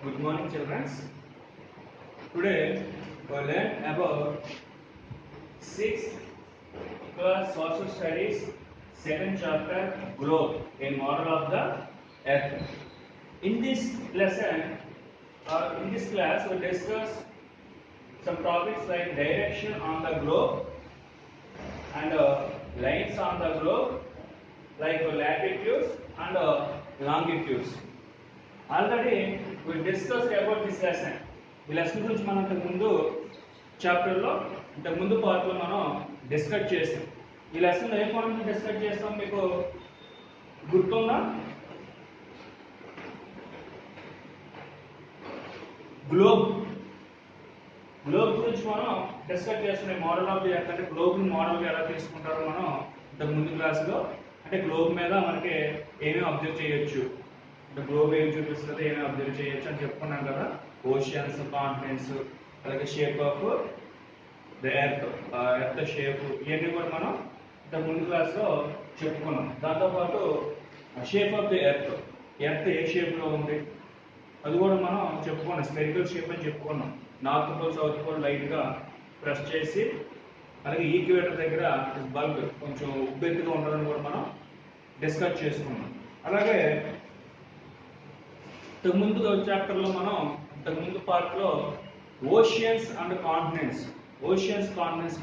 Good morning, children. Today we will learn about 6th class social studies, second chapter, globe, a model of the earth. In this lesson, in this class, we discuss some topics like direction on the globe and lines on the globe, like latitudes and longitudes. Already we discussed about this lesson. ఈ lesson గురించి మనం ఇంతకుముందు చాప్టర్లో ఇంతకుముందు పార్ట్లో మనం discuss చేసాం. ఈ లెసన్లో ఏ పాయింట్ డిస్కస్ చేస్తాం మీకు గుర్తుందా? గ్లోబ్ గురించి మనం డిస్కస్ చేస్తున్నాం. మోడల్ ఆఫ్ ది ఎర్త్ అంటే గ్లోబ్ని మోడల్గా ఎలా తీసుకుంటారో మనం ఇంతకుముందు క్లాస్లో, అంటే గ్లోబ్ మీద మనకి ఏమేమి అబ్జర్వ్ చేయొచ్చు, గ్లోబ్ ఏం చూపిస్తుంది, ఏమేమి అబ్జర్వ్ చేయొచ్చు అని చెప్పుకున్నాం కదా. ఓషియన్స్, కాంటినెంట్స్, అలాగే shape of the earth shape, ఇవన్నీ కూడా మనం ఇంత ముందు క్లాస్లో చెప్పుకున్నాం. దాంతోపాటు షేప్ ఆఫ్ ది ఎర్త్ ఏ షేప్లో ఉంది అది కూడా మనం చెప్పుకున్నాం. స్పెరికల్ షేప్ అని చెప్పుకున్నాం. నార్త్ పోల్ సౌత్ పోల్ లైట్గా ప్రెస్ చేసి, అలాగే ఈక్వేటర్ దగ్గర బల్బ్ కొంచెం ఉబ్బెత్తుగా ఉండాలని కూడా మనం డిస్కస్ చేసుకున్నాం. అలాగే ఇంతకుముందు చాప్టర్లో మనం ఇంతకుముందు పార్ట్లో ఓషియన్స్ అండ్ కాంటినెంట్స్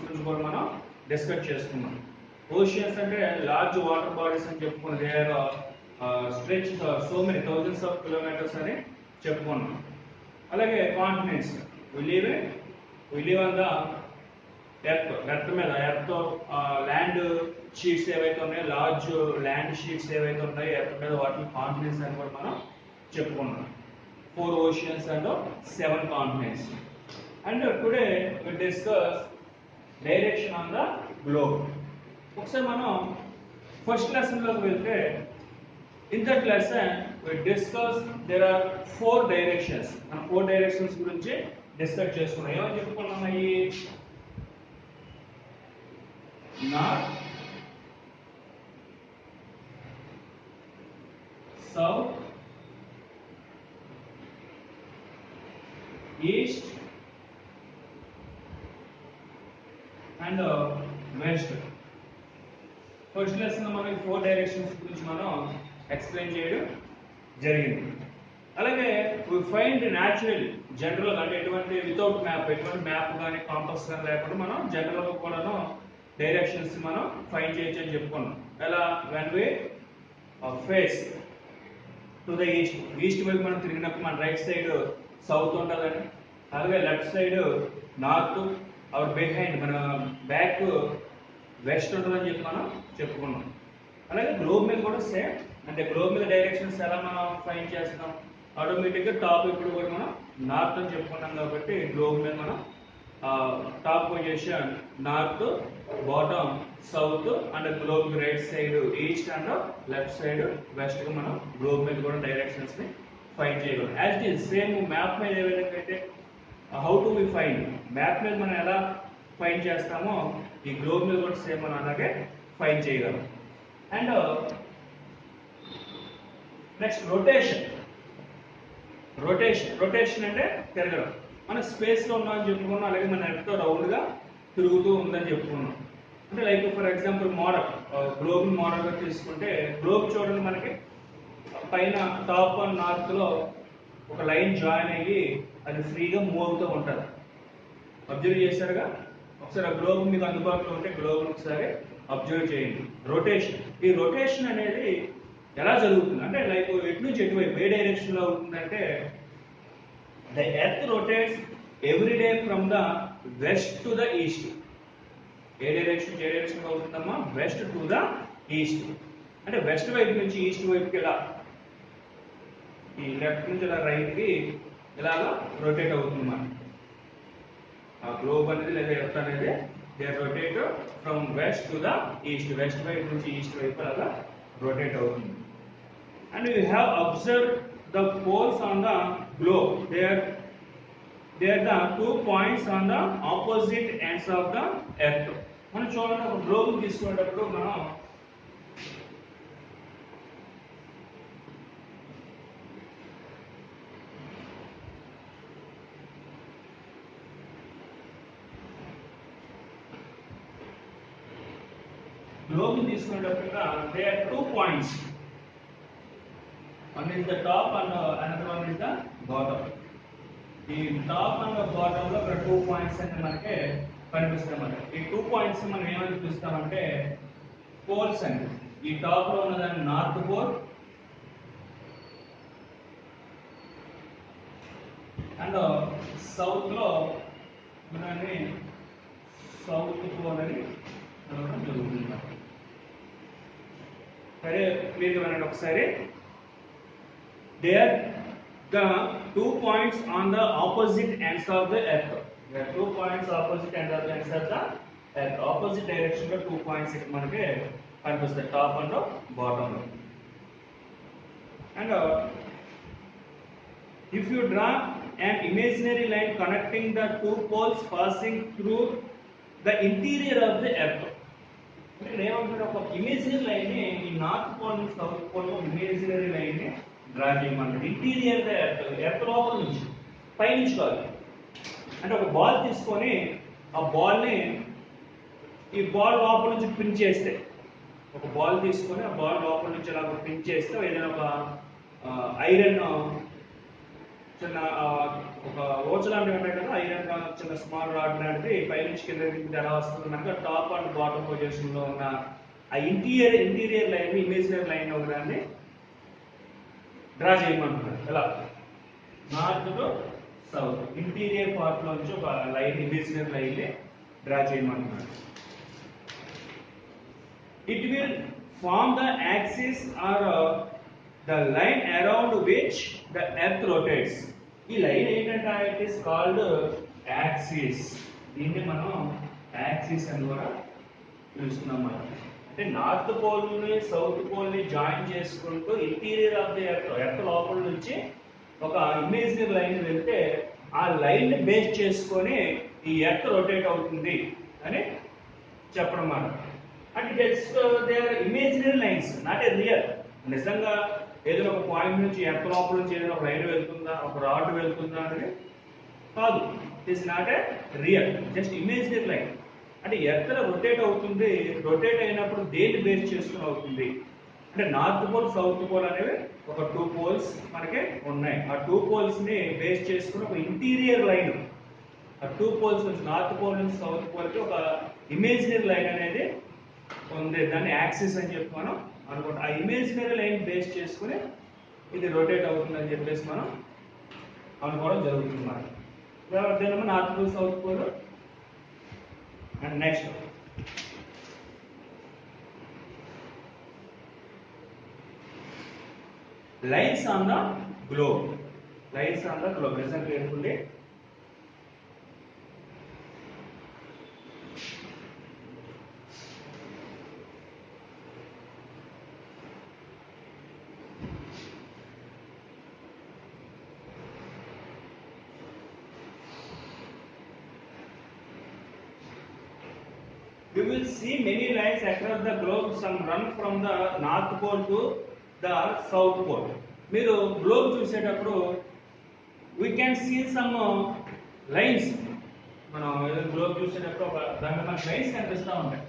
గురించి కూడా మనం డిస్కస్ చేసుకున్నాం. ఓషియన్స్ అంటే లార్జ్ వాటర్ బాడీస్ అని చెప్పుకున్నాం. They are stretch so many thousands of kilometres అని చెప్పుకున్నాం. అలాగే continents we live on the earth మీద, ఎర్త్ ల్యాండ్ షీట్స్ ఏవైతే ఉన్నాయో, లార్జ్ ల్యాండ్ షీట్స్ ఏవైతే ఉన్నాయో ఎర్త్ మీద, వాటిని కాంటినెంట్స్ అని కూడా మనం చెప్పుకున్నాం. 4 oceans and 7 continents. And today we discuss direction on the globe. ఒకసారి మనం ఫస్ట్ లెసన్ లోకి వెళ్తే, in that lesson we discuss there are 4 directions. మనం 4 directions గురించి డిస్కస్ చేసుకున్నాం. ఏమని చెప్పుకున్నాం? అవి north, south, east and west. First lesson మనకి 4 డైరెక్షన్స్ గురించి మనం ఎక్స్ప్లెయిన్ చేయడం జరిగింది. అలాగే వి ఫైండ్ న్యాచురల్ జనరల్, అంటే ఎటువంటి వితౌట్ మ్యాప్, ఎటువంటి మ్యాప్ కానీ కాంపస్ కానీ లేకుండా మనం జనరల్గా కూడాను డైరెక్షన్స్ మనం ఫైండ్ చేయొచ్చు అని చెప్పుకున్నాం. ఎలా? When we face to the east వైపు మనం తిరిగినప్పుడు మన రైట్ సైడ్ సౌత్ ఉంటుందని, అలాగే left side north, our behind మన బ్యాక్ వెస్ట్ ఉంటుందని చెప్పి మనం చెప్పుకున్నాం. అలాగే గ్లోబ్ మీద కూడా సేమ్, అంటే గ్లోబ్ మీద డైరెక్షన్స్ ఎలా మనం ఫైండ్ చేస్తాం? ఆటోమేటిక్గా టాప్ ఇప్పుడు కూడా మనం నార్త్ అని చెప్పుకున్నాం కాబట్టి గ్లోబ్ మీద మనం top position north, bottom south, and globe right side east and left side వెస్ట్గా మనం గ్లోబ్ మీద కూడా డైరెక్షన్స్ని ఫైండ్ చేయగలం. As it is same map మీద ఏ విధంగా అయితే how to we find, map మీద మనం ఎలా ఫైండ్ చేస్తామో ఈ గ్లోబ్ మీద కూడా సేమ్ మనం అలాగే ఫైండ్ చేయగలం. అండ్ నెక్స్ట్ రొటేషన్ అంటే తిరగడం. మన స్పేస్లో ఉన్నామని చెప్పుకున్నాం, అలాగే మన ఎర్త్తో రౌండ్గా తిరుగుతూ ఉందని చెప్పుకున్నాం. అంటే like for example model, globe మోడల్గా తీసుకుంటే, గ్లోబ్ చూడండి మనకి పైన టాప్ అండ్ నార్త్లో ఒక లైన్ జాయిన్ అయ్యి అది ఫ్రీగా మూవ్ అవుతూ ఉంటుంది. అబ్జర్వ్ చేశారుగా? ఒకసారి ఆ గ్లోబ్ మీకు అందుబాటులో ఉంటే గ్లోబ్ ఒకసారి అబ్జర్వ్ చేయండి. ఈ రొటేషన్ అనేది ఎలా జరుగుతుంది అంటే, లైక్ ఎటు నుంచి ఎటువైపు, ఏ డైరెక్షన్లో అవుతుందంటే, the earth rotates every day from the west to the east. ఏ డైరెక్షన్ అవుతుందమ్మా? West to the east. అంటే వెస్ట్ వైపు నుంచి ఈస్ట్ వైపుకి ఇలా, ఈ లెఫ్ట్ నుంచి ఇలా రైట్కి ఇలాగా రొటేట్ అవుతుంది మనం. ఆ గ్లోబ్ అనేది లేదా ఎర్త్ అనేది they rotate from west to the east. West వైపు నుంచి ఈస్ట్ వైపు అలాగా రొటేట్ అవుతుంది. And you have observe the poles on the globe. They are the 2 points on the opposite ends of the earth. మనం చూడండి, ఒక globe తీసుకునేటప్పుడు మనం గ్లోబ్ తీసుకునేటప్పుడు they are 2 points. One is the top and another one is the bottom. ఈ top and bottom లో ఒక 2 points అనేది మనకి కనిపిస్తాయి అన్నమాట. ఈ 2 పాయింట్స్ మనం ఏమని పిలుస్తామంటే పోల్స్ అండి. ఈ టాప్ లో ఉన్నదాన్ని నార్త్ పోల్ అండ్ సౌత్ లో ఉన్నదాన్ని సౌత్ పోల్ అని అనడం జరుగుతుంది. సరే క్లియర్ వినండి ఒకసారి. They are the 2 points on the opposite ends of the earth. There are 2 points opposite ends of the earth. Opposite direction లో 2 points ఇక్కడ మనకి కనిపిస్తాయి టాప్ అండ్ బాటమ్ లో. And if you draw an imaginary line connecting the 2 poles passing through the interior of the earth. అంటే ఏమంటారు, ఒక imaginary line ని ఈ నార్త్ పోల్ నుంచి సౌత్ పోల్ ఇమేజినరీ లైన్ ని డ్రా చేయమన్నది. ఇంటీరియర్ ఎర్త్ లోపల నుంచి పైనుంచి కాదు. అంటే ఒక బాల్ తీసుకొని ఆ బాల్ని ఈ బాల్ లోపల నుంచి పిన్ చేస్తే, ఒక బాల్ తీసుకొని ఆ బాల్ లోపల నుంచి అలా పిన్ చేస్తే ఏదైనా ఒక ఐరన్ చిన్న ఒక ఓచ లాంటివి ఉంటాయి కదా, ఐరన్ చిన్న స్మాల్ రాడ్ లాంటిది పైనుంచి కింద దింపితే ఎలా వస్తుంది మనకు టాప్ అండ్ బాటమ్ పొజిషన్ లో ఉన్న ఆ ఇంటీరియర్ లైన్ ఇమేజినరీ లైన్ ఒకదాన్ని డ్రా చేయమంటున్నారు. ఎలా north to south interior part నుంచి ఒక లైన్ ఇమేజినరీ లైన్ డ్రా చేయమంటున్నారు. It will form the axis or the line around which the earth rotates. ఈ లైన్ ఏంటంటే ఇట్ ఈస్ కాల్డ్ యాక్సిస్. దీన్ని మనం యాక్సిస్ అని కూడా పిలుస్తున్నాం మనం. అంటే నార్త్ పోల్ ని సౌత్ పోల్ ని జాయిన్ చేసుకుంటూ ఇంటీరియర్ ఆఫ్ ది ఎర్త్ లోపల నుంచి ఒక ఇమేజినరీ లైన్ వెళ్తే ఆ లైన్ ని బేస్ చేసుకొని ఈ ఎర్త్ రొటేట్ అవుతుంది అని చెప్పడం మాట. అంటే just they are imaginary lines, not a real. నిజంగా ఏదైనా ఒక పాయింట్ నుంచి ఎర్త్ లోపల నుంచి ఏదైనా ఒక లైన్ వెళ్తుందా, ఒక రాడ్ వెళ్తుందా అనేది కాదు. It is not a real, just imaginary line. అంటే ఎర్త్ రొటేట్ అవుతుంది, రొటేట్ అయినప్పుడు దేన్ని బేస్ చేసుకుని అవుతుంది అంటే నార్త్ పోల్ సౌత్ పోల్ అనేవి ఒక 2 పోల్స్ మనకి ఉన్నాయి. ఆ 2 పోల్స్ ని బేస్ చేసుకుని ఒక ఇంటీరియర్ లైన్, ఆ 2 పోల్స్ నుంచి నార్త్ పోల్ నుంచి సౌత్ పోల్ కి ఒక ఇమేజినరీ లైన్ అనేది ఉంది. దాన్ని యాక్సిస్ అని చెప్పి మనం అనుకుంటాం. ఆ ఇమేజినరీ లైన్ బేస్ చేసుకుని ఇది రొటేట్ అవుతుంది అని చెప్పేసి మనం అనుకోవడం జరుగుతుంది అన్నమాట. North pole south pole. And next, lines on the globe. Lines on the globe. Listen carefully. You will see many lines across the globe. Some run from the north pole to the south pole. మీరు globe చూసేటప్పుడు we can see some lines. మనం globe చూసేటప్పుడు ఒక దాంట్లో మనకి lines కనిపిస్తూ ఉంటాయి.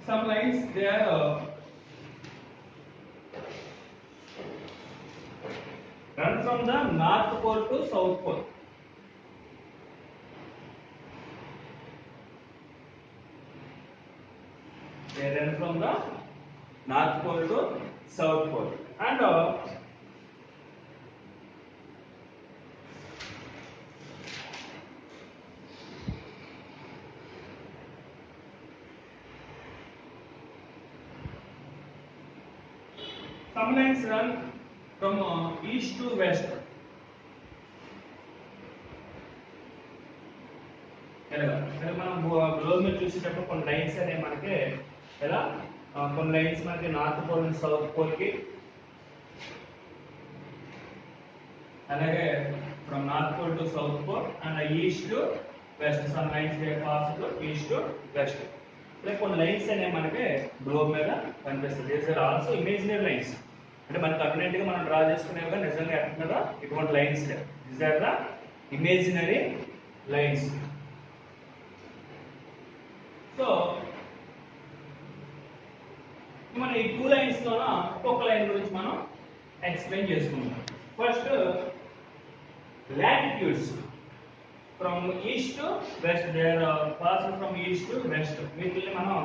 Some lines they are run from the north pole to south pole. They run from the north pole to south pole. And some lines run from east to west. మనం globe మీద చూసేటప్పుడు కొన్ని lines అనేవి మనకి ఎలా కొన్ని lines మనకి north pole నుంచి సౌత్ పోల్ కి, అలాగే from north pole to south pole and east to west. Some lines they pass to east to west. ఇలా కొన్ని లైన్స్ అనేవి మనకి గ్లోబ్ మీద కనిపిస్తుంది. These are also imaginary lines. అంటే మనకు కన్వీనియంట్ గా మనం డ్రా చేసుకునేవి నిజంగా ఎర్త్ మీద ఇటువంటి lines. These are the imaginary lines. So మనం ఈ 2 లైన్స్ లోన ఒక్కొక్క లైన్ గురించి మనం ఎక్స్ప్లెయిన్ చేసుకుందాం. First latitudes from east to west, they are passing from east to west. వీటిని మనం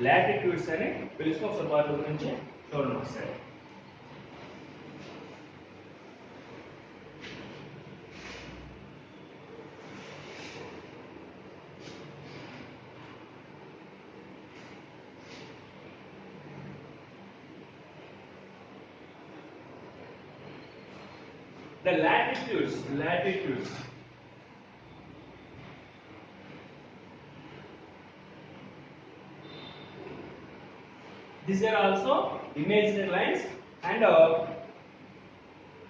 latitudes అని పిలుస్తాం. ఒకసారి వాటి గురించి చూడండి ఒకసారి. The latitudes. These are also imaginary lines, and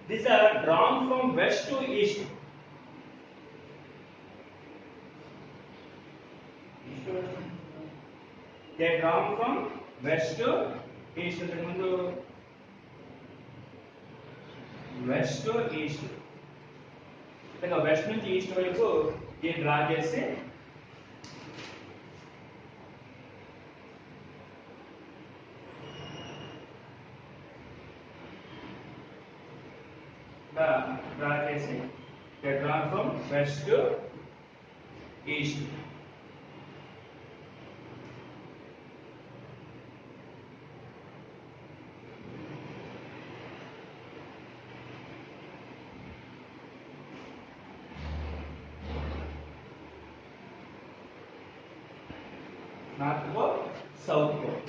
these are drawn from west to east. They are drawn from west to east. West to east, ఇంకా వెస్ట్ నుంచి ఈస్ట్ వైపు దీన్ని డ్రా చేసి draw from west to east. North Pole, South Pole.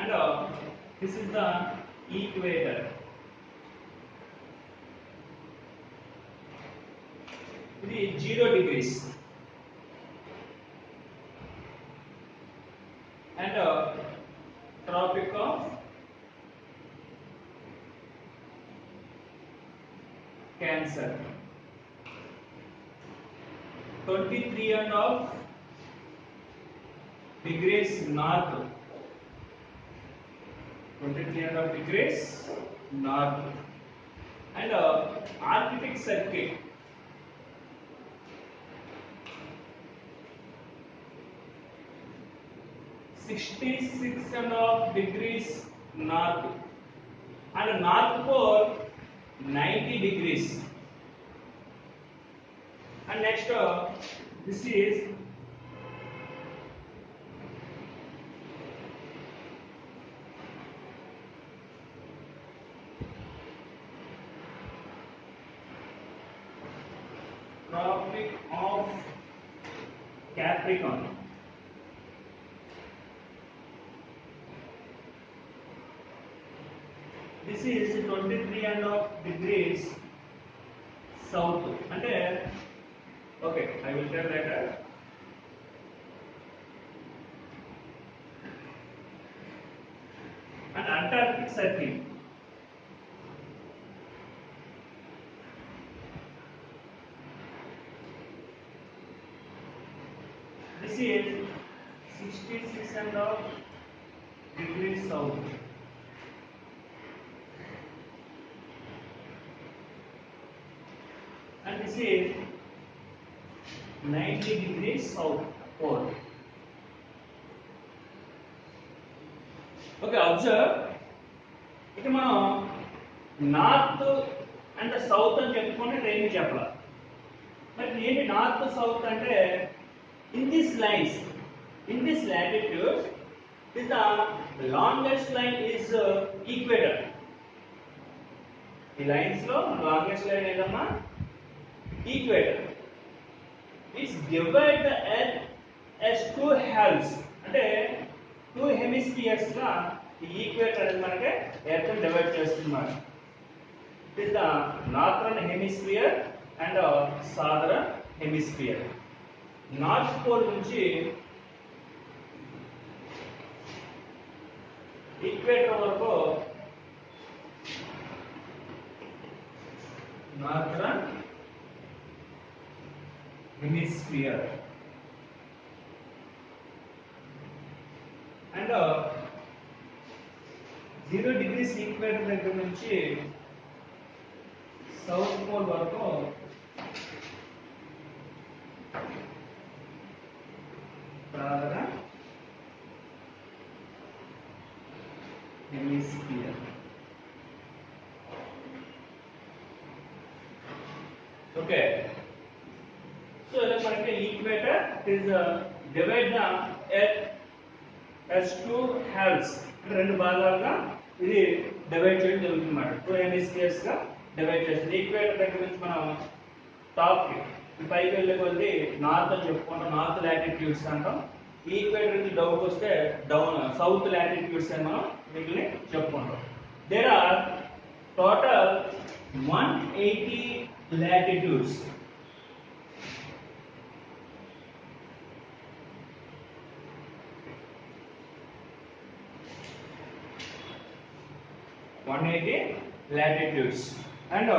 And this is the equator. ఇది 0 degrees and Tropic of Cancer, 23.5 degrees north, 23.5 degrees north, and Arctic Circle, 66.5 degrees north, and North Pole 90 degrees. And next this is Tropic of Capricorn, this is 23.5 degrees south. అంటే okay, I will tell later. And Antarctic Circle, this is 66.5 degrees south. And this is 90 degrees south pole. Okay, observe. ఇక మనం north and south అని చెప్పుకొని train చెప్పాలి. మరి ఏంటి north south అంటే in this lines, in this latitude is the longest line is equator. ఈ lines లో లాంగెస్ట్ లైన్ ఏదమ్మా equator. Its divide the earth as two halves, అంటే టూ హెమిస్ఫియర్స్ గా ఈ ఈక్వేటర్ అనేది మనకి ఎర్త్ ని డివైడ్ చేస్తున్నారు. It is the northern hemisphere and southern hemisphere. North pole నుంచి ఈక్వేటర్ వరకు northern hemisphere. And 0 degrees equator దగ్గర నుంచి సౌత్ పోల్ వరకు northern hemisphere. Okay. So మనకి equator is divide the earth as two halves, రెండు భాగాలుగా ఇది డివైడ్ చేయడం జరుగుతుంది అన్నమాట. 2 హెమిస్ఫియర్స్ గా డివైడ్ చేస్తుంది. ఈక్వేటర్ దగ్గర నుంచి మనం టాప్ కి పైకి వెళ్ళే కొద్ది నార్త్ అని చెప్పుకుంటాం, నార్త్ లాటిట్యూడ్స్ అంటాం. ఈక్వేటర్ నుంచి డౌన్ వస్తే డౌన్ సౌత్ లాటిట్యూడ్స్ అని మనం వీటిని చెప్పుకుంటాం. There are total 180 latitudes. latitudes and